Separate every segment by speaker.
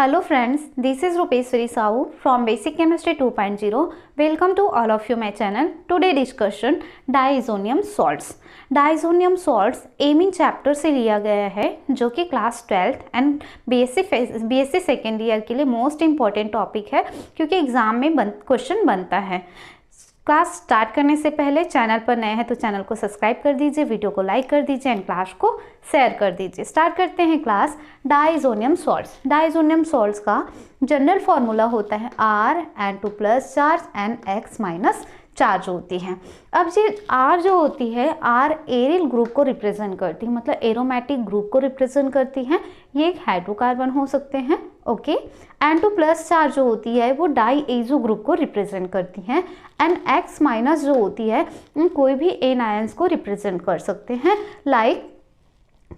Speaker 1: Hello friends, this is Rupeswari Sahu from Basic Chemistry 2.0. Welcome to all of you my channel. Today discussion diazonium salts. Diazonium salts aiming chapter से लिया गया है जो कि class 12th and BSc second year के लिए most important topic है क्योंकि एग्जाम में क्वेश्चन बनता है। क्लास स्टार्ट करने से पहले चैनल पर नए हैं तो चैनल को सब्सक्राइब कर दीजिए, वीडियो को लाइक कर दीजिए एंड क्लास को शेयर कर दीजिए। स्टार्ट करते हैं class. Diazonium salts. Diazonium salts का जनरल फॉर्मूला होता है Rn2 plus charge Nx minus charge होती है। अब ये R जो होती है R एरिल ग्रुप को रिप्रेजेंट करती है, मतलब एरोमेटिक ग्रुप को रिप्रेजेंट करती है। ये एक हाइड्रोकार्बन हो सकते हैं, ओके। N2 प्लस चार्ज जो होती है वो डाई एजो ग्रुप को रिप्रेजेंट करती है। Nx माइनस जो होती है कोई भी एन आयंस को रिप्रेजेंट कर सकते हैं, like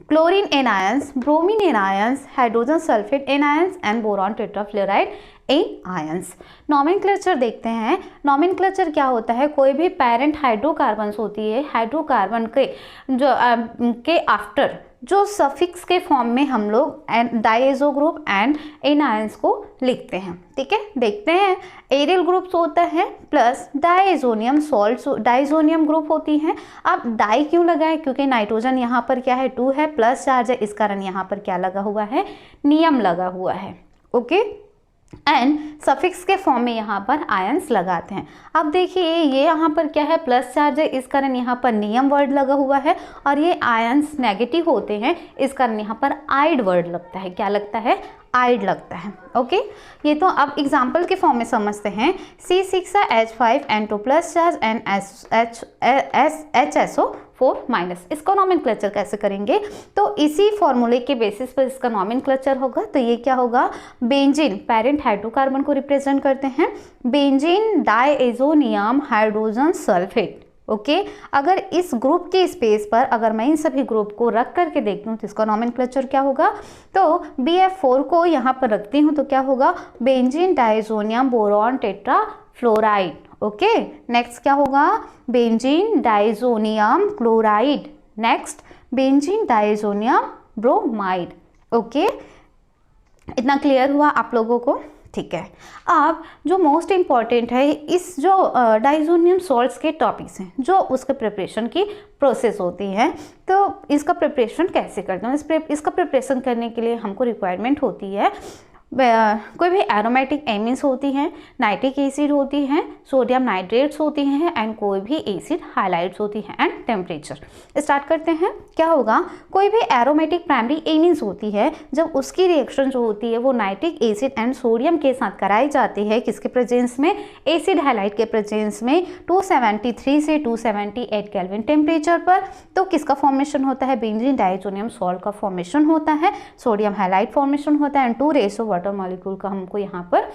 Speaker 1: chlorine anions, bromine anions, hydrogen sulphate anions and boron tetrafluoride anions. Nomenclature देखते हैं। नॉमेनक्लेचर क्या होता है? कोई भी पेरेंट हाइड्रोकार्बन्स होती है, हाइड्रोकार्बन के आफ्टर जो सफिक्स के फॉर्म में हम लोग डाइएजो ग्रुप एंड एन आयंस को लिखते हैं, ठीक है। देखते हैं एरियल ग्रुप्स होता है plus diazonium salts, diazonium group होती हैं। अब डाई क्यों लगा है? क्योंकि नाइट्रोजन यहाँ पर क्या है 2 है, प्लस चार्ज है, इस कारण यहाँ पर क्या लगा हुआ है? नियम लगा हुआ है, ओके। एंड सफिक्स के फॉर्म में यहाँ पर आयंस लगाते हैं। अब देखिए ये यहाँ पर क्या है? प्लस चार्ज है, इस कारण यहाँ पर नियम वर्ड लगा हुआ है, और ये आयंस नेगेटिव होते हैं, इस कारण यहाँ पर आइड वर्ड लगता है। क्या लगता है? आइड लगता है, ओके। ये तो अब एग्जाम्पल के फॉर्म में समझते हैं। C6H5N2 plus charge HSO4 minus. इसका नॉमेनक्लेचर कैसे करेंगे? तो इसी फॉर्मूले के बेसिस पर इसका नॉमेनक्लेचर होगा। तो ये क्या होगा? बेंजीन पेरेंट हाइड्रोकार्बन को रिप्रेजेंट करते हैं, benzene diazonium hydrogen sulphate, okay. अगर इस ग्रुप के स्पेस पर अगर मैं इन सभी ग्रुप को रख करके देखती हूँ तो इसका नॉमेनक्लेचर क्या होगा? तो BF4 को यहाँ पर रखती हूँ तो क्या होगा? Benzene diazonium boron tetrafluoride, okay. Next क्या होगा? Benzene diazonium chloride, next benzene diazonium bromide, okay. इतना क्लियर हुआ आप लोगों को? ठीक है। अब जो मोस्ट इम्पॉर्टेंट है, इस जो डाइजोनियम सॉल्ट्स के टॉपिक्स हैं जो उसके प्रिपरेशन की प्रोसेस होती है, तो इसका प्रिपरेशन कैसे करते हैं? इसका प्रिपरेशन करने के लिए हमको रिक्वायरमेंट होती है कोई भी एरोमेटिक एमिन्स होती हैं, नाइट्रिक एसिड होती हैं, सोडियम नाइट्रेट्स होती हैं एंड कोई भी एसिड हाइलाइट्स होती हैं एंड टेम्परेचर। स्टार्ट करते हैं। क्या होगा? कोई भी एरोमेटिक प्राइमरी एमिन्स होती है, जब उसकी रिएक्शन जो होती है वो नाइट्रिक एसिड एंड सोडियम के साथ कराई जाती है, किसके प्रेजेंस में? एसिड हाइलाइट के प्रेजेंस में 273 से 278 केल्विन टेम्परेचर पर। तो किसका फॉर्मेशन होता है? बेंजीन डाइजोनियम सॉल्ट का फॉर्मेशन होता है, सोडियम हाइलाइट फॉर्मेशन होता है एंड 2 रेशो वाटर मॉलिक्यूल का हमको यहाँ पर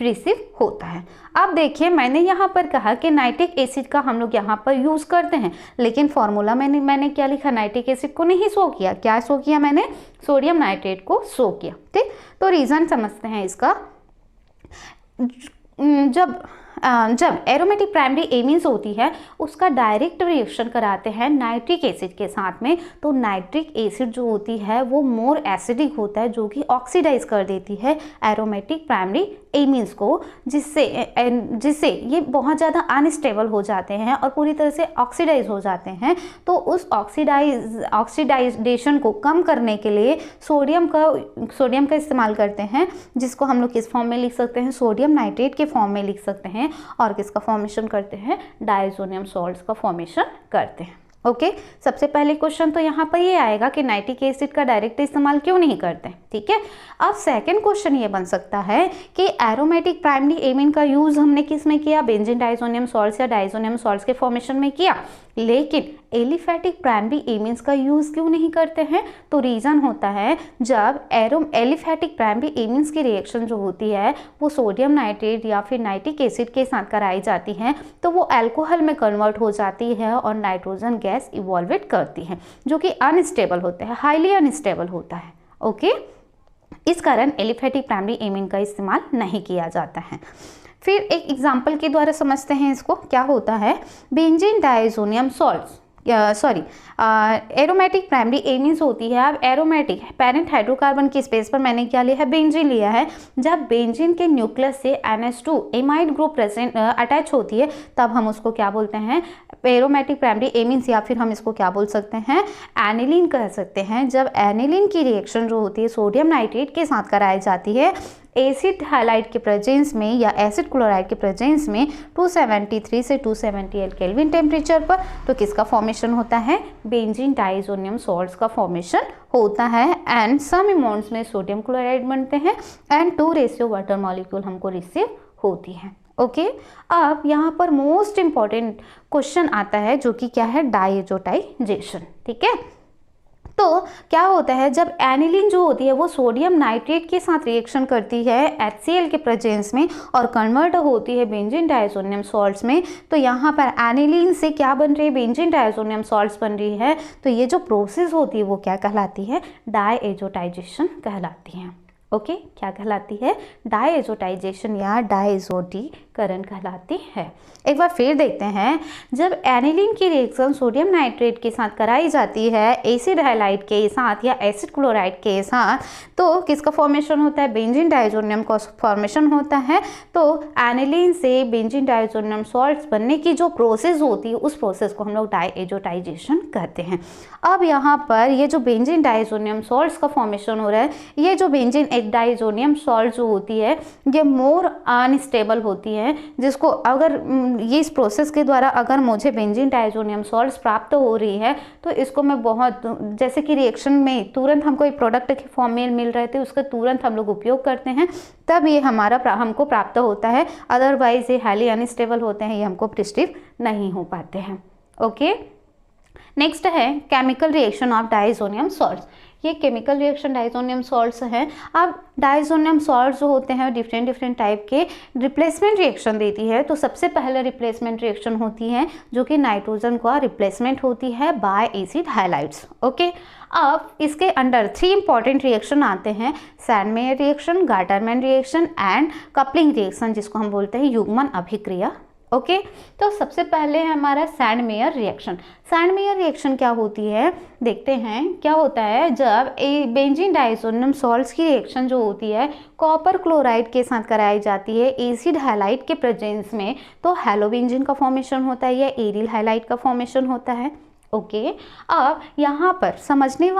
Speaker 1: रिसीव होता है। अब देखिए मैंने यहाँ पर कहा कि नाइट्रिक एसिड का हम लोग यहाँ पर यूज करते हैं, लेकिन फॉर्मूला मैंने क्या लिखा? नाइट्रिक एसिड को नहीं शो किया। क्या शो किया मैंने? सोडियम नाइट्रेट को शो किया, ठीक। तो रीजन समझते हैं इसका। जब एरोमेटिक प्राइमरी एमिन्स होती है उसका डायरेक्ट रिएक्शन कराते हैं नाइट्रिक एसिड के साथ में, तो नाइट्रिक एसिड जो होती है वो मोर एसिडिक होता है, जो कि ऑक्सीडाइज कर देती है एरोमेटिक प्राइमरी एमिन्स को, जिससे ये बहुत ज़्यादा अनस्टेबल हो जाते हैं और पूरी तरह से ऑक्सीडाइज हो जाते हैं। तो उस ऑक्सीडाइजेशन को कम करने के लिए सोडियम का इस्तेमाल करते हैं, जिसको हम लोग किस फॉर्म में लिख सकते हैं? सोडियम नाइट्रेट के फॉर्म में लिख सकते हैं। और किसका फॉर्मेशन करते हैं? डाइजोनियम सॉल्ट्स का फॉर्मेशन करते हैं, ओके। सबसे पहले क्वेश्चन तो यहाँ पर ये आएगा कि नाइट्रिक एसिड का डायरेक्ट इस्तेमाल क्यों नहीं करते, ठीक है। अब सेकंड क्वेश्चन ये बन सकता है कि एरोमेटिक प्राइमरी एमिन का यूज हमने किस में किया? बेंजीन डाइजोनियम सॉल्ट्स या डाइजोनियम सॉल्ट्स के फॉर्मेशन में किया, लेकिन एलिफेटिक प्राइमरी एमिन्स का यूज क्यों नहीं करते हैं? तो रीजन होता है जब एलिफेटिक प्राइमरी एमिन्स की रिएक्शन जो होती है वो सोडियम नाइट्रेट या फिर नाइट्रिक एसिड के साथ कराई जाती है, तो वो अल्कोहल में कन्वर्ट हो जाती है और नाइट्रोजन गैस इवॉल्वेट करती है, जो कि अनस्टेबल होता है, हाईली अनस्टेबल होता है, ओके। इस कारण एलिफेटिक प्राइमरी एमिन का इस्तेमाल नहीं किया जाता है। फिर एक एग्जाम्पल के द्वारा समझते हैं इसको। क्या होता है? Benzene diazonium salts sorry aromatic primary amines होती है। अब एरोमेटिक पेरेंट हाइड्रोकार्बन की स्पेस पर मैंने क्या लिया है, बेंजीन लिया है। जब बेंजीन के न्यूक्लियस से NH2 amide group present attach होती है तब हम उसको क्या बोलते हैं, एरोमेटिक प्राइमरी एमीन्स, या फिर हम इसको क्या बोल सकते हैं, एनिलीन कह सकते हैं। जब एनिलीन की रिएक्शन जो होती है सोडियम नाइट्रेट के साथ कराई जाती है एसिड हाइलाइट के प्रेजेंस में या एसिड क्लोराइड के प्रेजेंस में 273 से 278 केल्विन टेम्परेचर पर, तो किसका फॉर्मेशन होता है, बेंजीन डाइजोनियम सॉल्ट्स का फॉर्मेशन होता है। एंड सम अमाउंट्स में सोडियम क्लोराइड बनते हैं एंड 2 रेशियो वाटर मॉलिक्यूल हमको रिसीव होती है। ओके अब यहाँ पर मोस्ट इंपॉर्टेंट क्वेश्चन आता है जो कि क्या है, डाइएजोटाइजेशन। ठीक है, तो क्या होता है जब एनिलीन जो होती है वो सोडियम नाइट्रेट के साथ रिएक्शन करती है HCl के प्रेजेंस में और कन्वर्ट होती है बेंजीन डाइजोनियम सॉल्ट्स में, तो यहाँ पर एनिलीन से क्या बन रही है, बेंजीन डाइजोनियम सॉल्ट्स बन रही है। तो ये जो प्रोसेस होती है वो क्या कहलाती है, डाइएजोटाइजेशन कहलाती है। ओके क्या कहलाती है, डाइएजोटाइजेशन या डाइएजोटीकरण कहलाती है। एक बार फिर देखते हैं, जब एनिलीन की रिएक्शन सोडियम नाइट्रेट के साथ कराई जाती है एसिड हाइलाइट के साथ या एसिड क्लोराइड के साथ, तो किसका फॉर्मेशन होता है, बेंजीन डाइजोनियम का फॉर्मेशन होता है। तो एनिलीन से बेंजीन डाइजोनियम सॉल्ट्स बनने की जो प्रोसेस होती है उस प्रोसेस को हम लोग डाइएजोटाइजेशन कहते हैं। अब यहाँ पर ये जो बेंजीन डाइजोनियम सॉल्ट्स का फॉर्मेशन हो रहा है, ये जो बेंजीन डाइजोनियम सॉल्ट जो होती है ये मोर अनस्टेबल होती है, जिसको अगर ये इस प्रोसेस के द्वारा अगर मुझे बेंजीन डाइजोनियम सॉल्ट्स प्राप्त हो रही है तो इसको मैं बहुत, जैसे कि रिएक्शन में तुरंत हमको एक प्रोडक्ट के फॉर्म में मिल रहे थे उसका तुरंत हम लोग उपयोग करते हैं तब ये हमको प्राप्त होता है, अदरवाइज ये हाईली अनस्टेबल होते हैं, ये हमको प्रिस्क्राइब नहीं हो पाते हैं। ओके नेक्स्ट है chemical reaction of diazonium salts. ये केमिकल रिएक्शन डाइजोनियम सॉल्ट्स हैं। अब डाइजोनियम सॉल्ट्स जो होते हैं डिफरेंट टाइप के रिप्लेसमेंट रिएक्शन देती है। तो सबसे पहले रिप्लेसमेंट रिएक्शन होती है जो कि नाइट्रोजन का रिप्लेसमेंट होती है बाय एसिड हाइलाइट्स। ओके अब इसके अंडर 3 इंपॉर्टेंट रिएक्शन आते हैं, Sandmeyer reaction, Gattermann reaction and coupling reaction, जिसको हम बोलते हैं युग्मन अभिक्रिया। ओके तो सबसे पहले है हमारा सैंडमेयर रिएक्शन। सैंडमेयर रिएक्शन क्या होती है, देखते हैं क्या होता है। जब बेंजीन डाइजोनियम सॉल्ट्स की रिएक्शन जो होती है कॉपर क्लोराइड के साथ कराई जाती है एसिड हाइलाइट के प्रेजेंस में, तो हैलोबेंजीन का फॉर्मेशन होता है या एरिल हाइलाइट का फॉर्मेशन होता है। ओके अब यहाँ पर समझने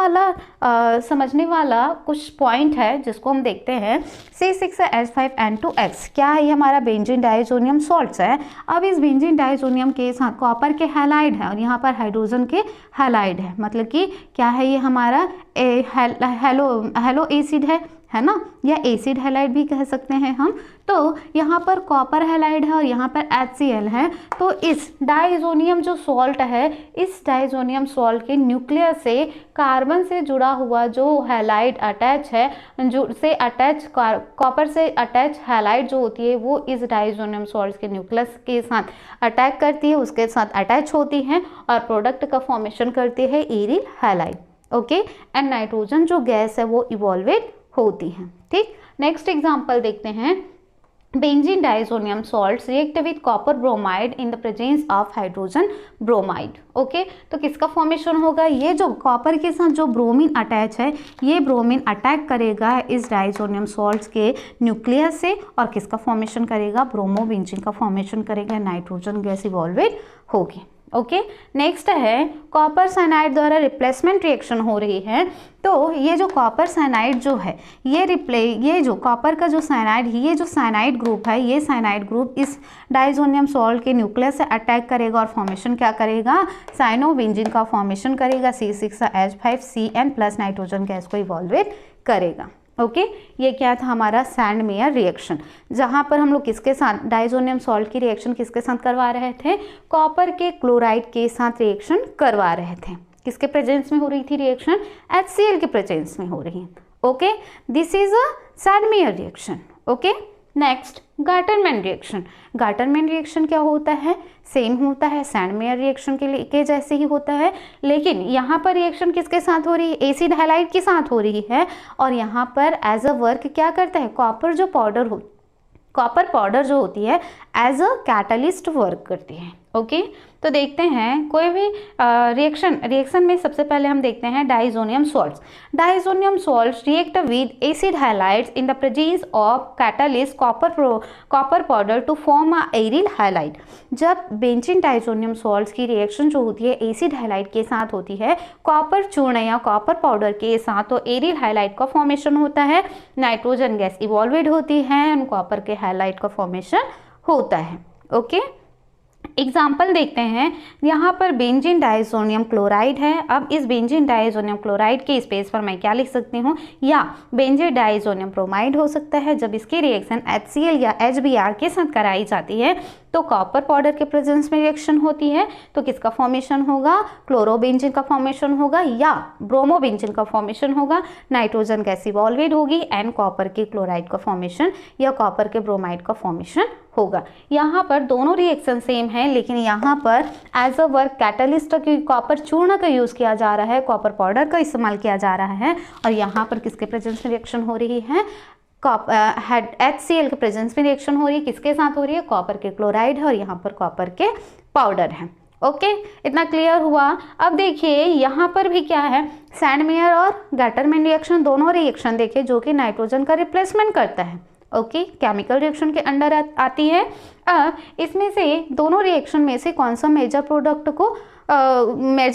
Speaker 1: वाला कुछ पॉइंट है जिसको हम देखते हैं। C6H5N2X क्या है, ये हमारा बेंजीन डाइजोनियम सॉल्ट्स है। अब इस बेंजीन डाइजोनियम के साथ कॉपर के हैलाइड है और यहाँ पर हाइड्रोजन के हैलाइड है, मतलब कि क्या है, ये हमारा हेलो एसिड है ना, या एसिड हैलाइड भी कह सकते हैं हम। तो यहाँ पर कॉपर हैलाइड है और यहाँ पर HCl है। तो इस डाइजोनियम जो सॉल्ट है, इस डाइजोनियम सॉल्ट के न्यूक्लियस से कार्बन से जुड़ा हुआ जो हैलाइड अटैच है, कॉपर से अटैच हैलाइड जो होती है वो इस डाइजोनियम सॉल्ट के न्यूक्लियस के साथ अटैक करती है, उसके साथ अटैच होती है और प्रोडक्ट का फॉर्मेशन करती है aryl halide. Okay and nitrogen जो गैस है वो इवॉल्वेट होती हैं। ठीक नेक्स्ट एग्जांपल देखते हैं। Benzene diazonium salts react with copper bromide in the presence of hydrogen bromide. Okay तो किसका फॉर्मेशन होगा, ये जो कॉपर के साथ जो ब्रोमीन अटैच है ये ब्रोमीन अटैक करेगा इस डाइजोनियम सॉल्ट्स के न्यूक्लियस से और किसका फॉर्मेशन करेगा, ब्रोमोबेंजीन का फॉर्मेशन करेगा, नाइट्रोजन गैस इवॉल्वेट होगी। ओके नेक्स्ट है कॉपर साइनाइड द्वारा रिप्लेसमेंट रिएक्शन हो रही है। तो ये जो कॉपर साइनाइड जो है ये जो कॉपर का जो साइनाइड है, ये जो साइनाइड ग्रुप है, ये साइनाइड ग्रुप इस डाइजोनियम सॉल्ट के न्यूक्लियस से अटैक करेगा और फॉर्मेशन क्या करेगा, साइनोबेंजीन का फॉर्मेशन करेगा, C6H5CN प्लस नाइट्रोजन गैस को इवॉल्वेट करेगा। ओके ये क्या था हमारा सैंडमेयर रिएक्शन, जहाँ पर हम लोग किसके साथ डाइजोनियम सॉल्ट की रिएक्शन किसके साथ करवा रहे थे, कॉपर के क्लोराइड के साथ रिएक्शन करवा रहे थे। किसके प्रेजेंस में हो रही थी रिएक्शन, HCl के प्रेजेंस में हो रही है। Okay this is a Sandmeyer reaction. Okay next Gattermann reaction. Gattermann reaction क्या होता है, सेम होता है सैंडमेयर रिएक्शन के जैसे ही होता है, लेकिन यहाँ पर रिएक्शन किसके साथ हो रही है, एसिड हैलाइड के साथ हो रही है और यहाँ पर एज अ वर्क क्या करता है, कॉपर पाउडर जो होती है एज अ कैटलिस्ट वर्क करती है। ओके तो देखते हैं कोई भी रिएक्शन में सबसे पहले हम देखते हैं diazonium salts. Diazonium salts react with acid halides in the presence of catalyst copper powder to form a aryl halide. जब बेंजीन डाइजोनियम सॉल्ट्स की रिएक्शन जो होती है एसिड हाइलाइट के साथ होती है कॉपर चूर्ण या कॉपर पाउडर के साथ, तो एरिल हाइलाइट का फॉर्मेशन होता है, नाइट्रोजन गैस इवॉल्वेड होती है एंड कॉपर के हाइलाइट का फॉर्मेशन होता है। ओके एग्जाम्पल देखते हैं, यहाँ पर बेंजीन डाइजोनियम क्लोराइड है। अब इस बेंजीन डाइजोनियम क्लोराइड के स्पेस पर मैं क्या लिख सकती हूँ, या बेंजीन डाइजोनियम ब्रोमाइड हो सकता है। जब इसकी रिएक्शन HCl या HBr के साथ कराई जाती है तो कॉपर पाउडर के प्रेजेंस में रिएक्शन होती है, तो किसका फॉर्मेशन होगा, क्लोरोबेंजीन का फॉर्मेशन होगा या ब्रोमोबेंजीन का फॉर्मेशन होगा, नाइट्रोजन गैस इवॉल्वेड होगी एंड कॉपर के क्लोराइड का फॉर्मेशन या कॉपर के ब्रोमाइड का फॉर्मेशन होगा। यहाँ पर दोनों रिएक्शन सेम है, लेकिन यहाँ पर as a work catalyst copper चूर्ण का यूज किया जा रहा है, कॉपर पाउडर का इस्तेमाल किया जा रहा है, और यहाँ पर किसके प्रेजेंस में रिएक्शन हो रही है, HCl के प्रेजेंस में रिएक्शन हो रही है, किसके साथ हो रही है, कॉपर के क्लोराइड है और यहाँ पर कॉपर के पाउडर है। ओके इतना क्लियर हुआ। अब देखिए यहाँ पर भी क्या है, सैंडमेयर और गैटरमैन रिएक्शन, दोनों रिएक्शन देखिए जो कि नाइट्रोजन का रिप्लेसमेंट करता है। ओके केमिकल रिएक्शन के अंडर आती है। अब इसमें से दोनों रिएक्शन में से कौन सा मेजर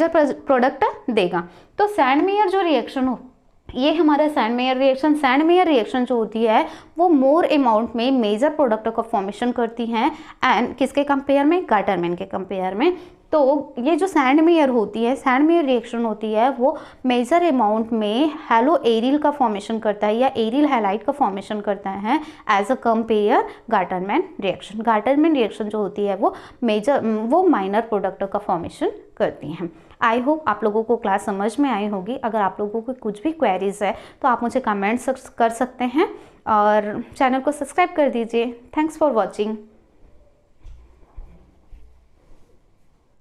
Speaker 1: प्रोडक्ट देगा, तो सैंडमेयर जो रिएक्शन हो, ये हमारा सैंडमेयर रिएक्शन जो होती है वो मोर अमाउंट में मेजर प्रोडक्ट का फॉर्मेशन करती हैं एंड किसके कंपेयर में, गैटरमैन के कंपेयर में। तो ये जो सैंडमेयर रिएक्शन होती है वो मेजर अमाउंट में हेलो एरिल का फॉर्मेशन करता है या एरिल हाइलाइट का फॉर्मेशन करता है as a compare Gattermann reaction जो होती है वो माइनर प्रोडक्ट का फॉर्मेशन करती हैं। आई होप आप लोगों को क्लास समझ में आई होगी। अगर आप लोगों को कुछ भी क्वेरीज है तो आप मुझे कमेंट्स कर सकते हैं और चैनल को सब्सक्राइब कर दीजिए। Thanks for watching.